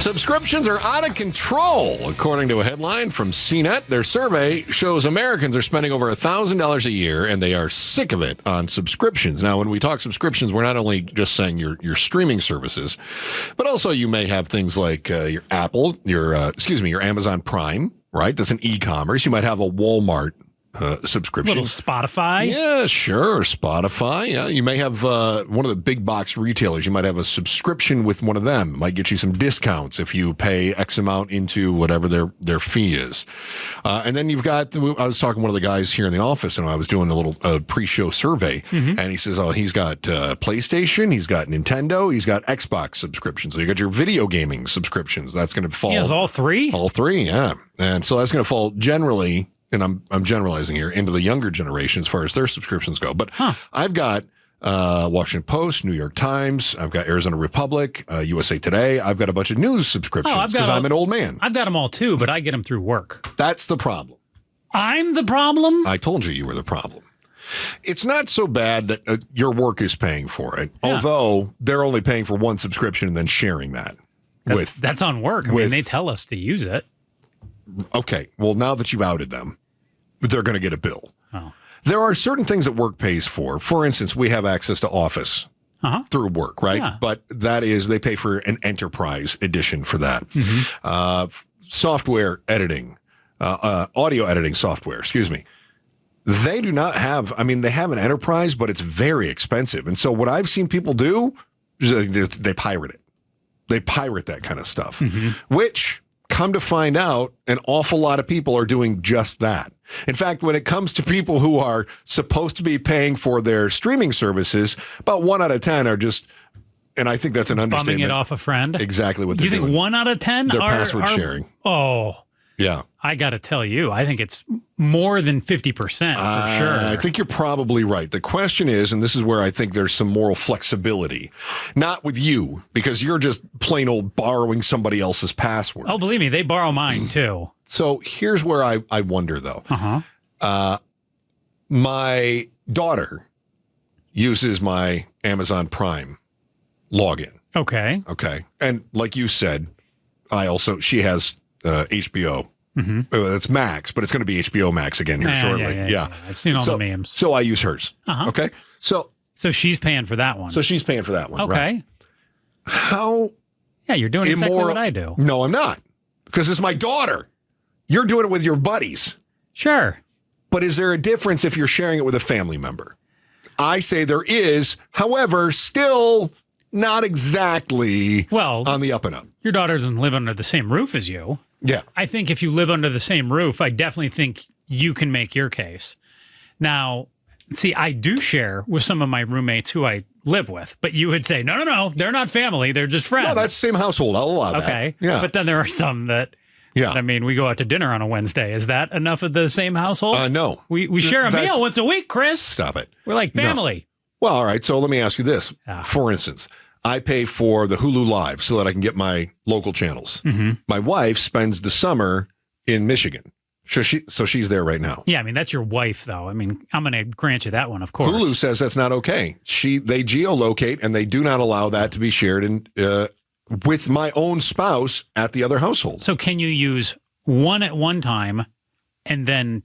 Subscriptions are out of control, according to a headline from CNET. Their survey shows Americans are spending over $1,000 a year, and they are sick of it on subscriptions. Now, when we talk subscriptions, we're not only just saying your streaming services, but also you may have things like your Apple, your Amazon Prime, right? That's an e-commerce. You might have a Walmart subscription. Little Spotify. Yeah, sure. Spotify. Yeah, you may have one of the big box retailers. You might have a subscription with one of them. It might get you some discounts if you pay X amount into whatever their fee is. And then you've got, I was talking to one of the guys here in the office, and I was doing a little pre-show survey, and he says, he's got PlayStation, he's got Nintendo, he's got Xbox subscriptions. So you got your video gaming subscriptions. That's going to fall. He has all three? All three, yeah. And so that's going to fall generally, and I'm generalizing here, into the younger generation as far as their subscriptions go. But I've got Washington Post, New York Times, I've got Arizona Republic, USA Today. I've got a bunch of news subscriptions because I'm an old man. I've got them all too, but I get them through work. That's the problem. I'm the problem? I told you were the problem. It's not so bad that your work is paying for it, although they're only paying for one subscription and then sharing that. That's on work. I mean, they tell us to use it. Okay, well, now that you've outed them, they're going to get a bill. Oh. There are certain things that work pays for. For instance, we have access to Office through work, right? Yeah. But that is, they pay for an enterprise edition for that. Software editing, audio editing software, excuse me. They do not have, they have an enterprise, but it's very expensive. And so what I've seen people do is they pirate it. They pirate that kind of stuff, which, come to find out, an awful lot of people are doing just that. In fact, when it comes to people who are supposed to be paying for their streaming services, about 1 out of 10 are just, and I think that's an understatement. Bumming it off a friend? Exactly what they're doing. You think 1 out of 10 they're are password sharing. Oh. Yeah. I got to tell you, I think it's more than 50% for sure. I think you're probably right. The question is, and this is where I think there's some moral flexibility, not with you, because you're just plain old borrowing somebody else's password. Oh, believe me, they borrow mine too. So here's where I wonder, though. My daughter uses my Amazon Prime login. Okay. Okay. And like you said, she has HBO. It's Max, but it's going to be HBO Max again here shortly. Yeah. I've seen all the memes. So I use hers. Okay. So she's paying for that one. So she's paying for that one. Okay. Right? How? Yeah, you're doing exactly what I do. No, I'm not. Because it's my daughter. You're doing it with your buddies. Sure. But is there a difference if you're sharing it with a family member? I say there is. However, still not exactly on the up and up. Your daughter doesn't live under the same roof as you. Yeah. I think if you live under the same roof, I definitely think you can make your case. Now, see, I do share with some of my roommates who I live with, but you would say, no, they're not family. They're just friends. No, that's the same household. I'll allow that. Okay. Yeah. But then there are some that, we go out to dinner on a Wednesday. Is that enough of the same household? No. We share a meal once a week, Chris. Stop it. We're like family. No. Well, all right. So let me ask you this. For instance, I pay for the Hulu Live so that I can get my local channels. My wife spends the summer in Michigan. So she's there right now. Yeah, that's your wife, though. I'm going to grant you that one, of course. Hulu says that's not okay. They geolocate, and they do not allow that to be shared with my own spouse at the other household. So can you use one at one time and then...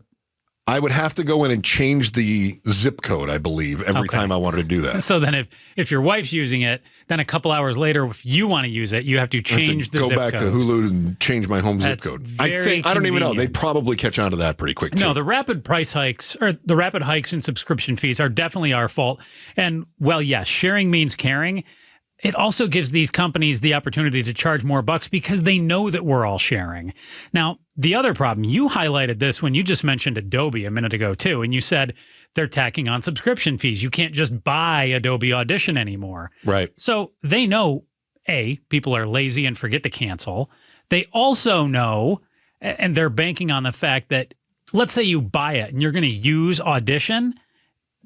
I would have to go in and change the zip code, I believe, every time I wanted to do that. So then if your wife's using it, then a couple hours later, if you want to use it, you have to change the zip code. Go back to Hulu and change my home zip code. I don't even know. They probably catch on to that pretty quick, too. No, the rapid price hikes or the rapid hikes in subscription fees are definitely our fault. And, well, yes, sharing means caring. It also gives these companies the opportunity to charge more bucks because they know that we're all sharing. Now, the other problem, you highlighted this when you just mentioned Adobe a minute ago, too, and you said they're tacking on subscription fees. You can't just buy Adobe Audition anymore. Right. So they know, A, people are lazy and forget to cancel. They also know, and they're banking on the fact that, let's say you buy it and you're going to use Audition.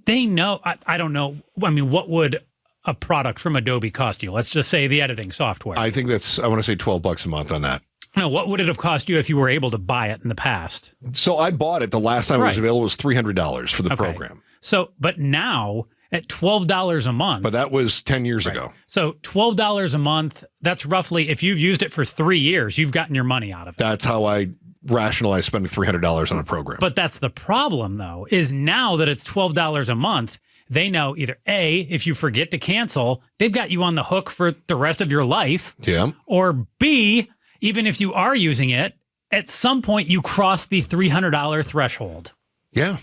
They know, I don't know, what would a product from Adobe cost you? Let's just say the editing software. I think I want to say $12 a month on that. No, what would it have cost you if you were able to buy it in the past? So I bought it the last time it was available. It was $300 for the program. So, but now, at $12 a month. But that was 10 years ago. So $12 a month, that's roughly, if you've used it for 3 years, you've gotten your money out of it. That's how I rationalize spending $300 on a program. But that's the problem, though, is now that it's $12 a month, they know either A, if you forget to cancel, they've got you on the hook for the rest of your life. Yeah. Or B, even if you are using it, at some point you cross the $300 threshold. Yeah.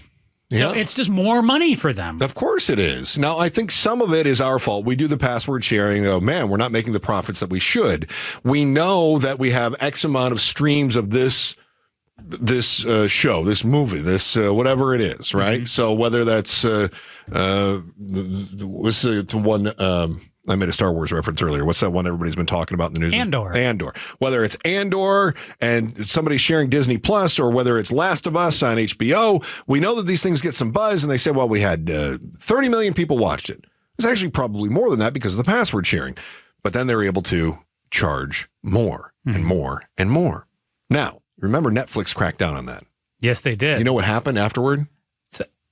So it's just more money for them. Of course it is. Now, I think some of it is our fault. We do the password sharing. Oh, man, we're not making the profits that we should. We know that we have X amount of streams of this show, this movie, this whatever it is, right? Mm-hmm. So whether that's what's the one I made a Star Wars reference earlier. What's that one everybody's been talking about in the news? Andor. Whether it's Andor and somebody's sharing Disney Plus, or whether it's Last of Us on HBO, we know that these things get some buzz, and they say, well, we had 30 million people watched it. It's actually probably more than that because of the password sharing. But then they're able to charge more and more and more. Now, remember Netflix cracked down on that. Yes, they did. You know what happened afterward?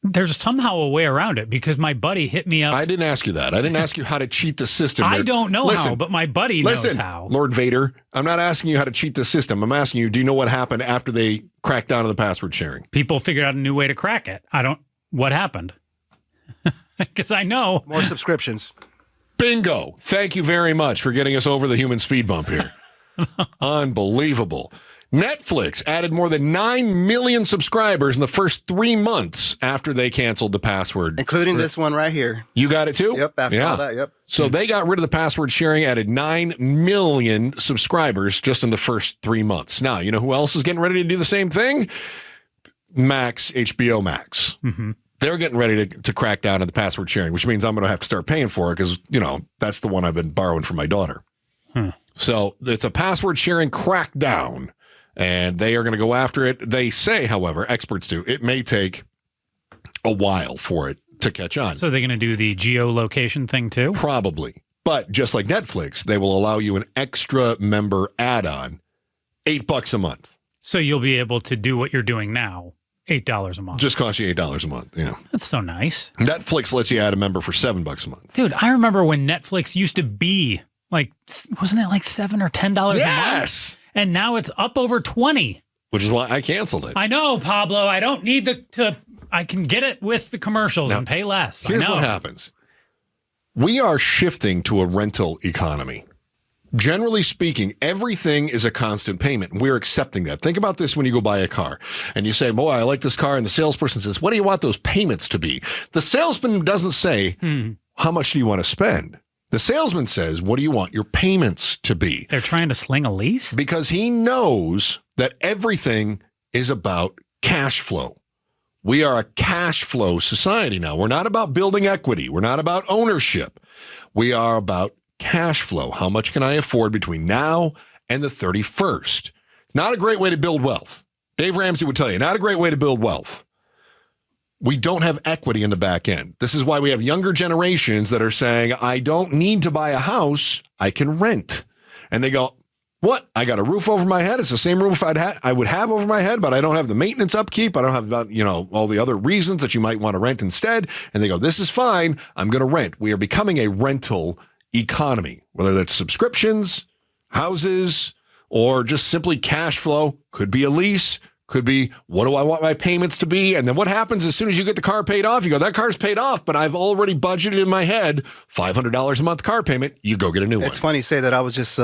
There's somehow a way around it because my buddy hit me up. I didn't ask you that. I didn't ask you how to cheat the system. I don't know how, but my buddy knows how. Lord Vader, I'm not asking you how to cheat the system. I'm asking you, do you know what happened after they cracked down on the password sharing? People figured out a new way to crack it. What happened? Because I know. More subscriptions. Bingo. Thank you very much for getting us over the human speed bump here. Unbelievable. Netflix added more than 9 million subscribers in the first 3 months after they canceled the password. Including this one right here. You got it too? Yep, after all that, yep. So they got rid of the password sharing, added 9 million subscribers just in the first 3 months. Now, you know who else is getting ready to do the same thing? Max, HBO Max. Mm-hmm. They're getting ready to crack down on the password sharing, which means I'm going to have to start paying for it because, that's the one I've been borrowing from my daughter. So it's a password sharing crackdown. And they are going to go after it. They say, however, experts do, it may take a while for it to catch on. So they're going to do the geolocation thing too? Probably. But just like Netflix, they will allow you an extra member add-on, $8 a month. So you'll be able to do what you're doing now, $8 a month. Just cost you $8 a month, yeah. That's so nice. Netflix lets you add a member for $7 a month. Dude, I remember when Netflix used to be wasn't it like $7 or $10 a month? Yes. And now it's up over 20. Which is why I canceled it. I know, Pablo. I don't need I can get it with the commercials and pay less. Here's what happens. We are shifting to a rental economy. Generally speaking, everything is a constant payment. We're accepting that. Think about this when you go buy a car and you say, boy, I like this car. And the salesperson says, what do you want those payments to be? The salesman doesn't say, how much do you want to spend? The salesman says, what do you want your payments to be? They're trying to sling a lease? Because he knows that everything is about cash flow. We are a cash flow society now. We're not about building equity. We're not about ownership. We are about cash flow. How much can I afford between now and the 31st? Not a great way to build wealth. Dave Ramsey would tell you, not a great way to build wealth. We don't have equity in the back end. This is why we have younger generations that are saying, I don't need to buy a house. I can rent. And they go, what? I got a roof over my head. It's the same roof I would have over my head, but I don't have the maintenance upkeep. I don't have all the other reasons that you might want to rent instead. And they go, this is fine. I'm going to rent. We are becoming a rental economy, whether that's subscriptions, houses, or just simply cash flow. Could be a lease. Could be, what do I want my payments to be? And then what happens as soon as you get the car paid off? You go, that car's paid off, but I've already budgeted in my head $500 a month car payment. You go get a new one. It's funny you say that. I was just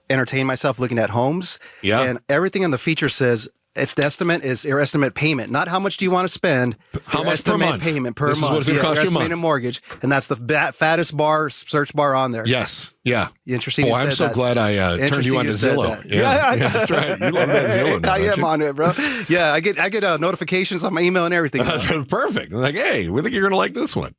entertaining myself looking at homes. Yeah. And everything on the feature says the estimate is your estimate payment. Not how much do you want to spend. How much per month? Payment per this month. Is what it's going to cost you a month. Estimated mortgage. And that's the fattest search bar on there. Yes. Yeah. Interesting. Oh, I'm so glad I turned you on to Zillow. Yeah, that's right. You love that Zillow now, I am on it, bro. Yeah, I get notifications on my email and everything. Perfect. I'm like, hey, we think you're going to like this one.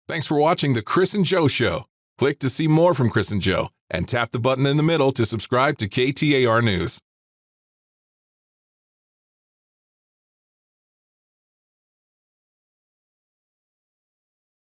Thanks for watching The Chris and Joe Show. Click to see more from Chris and Joe and tap the button in the middle to subscribe to KTAR News.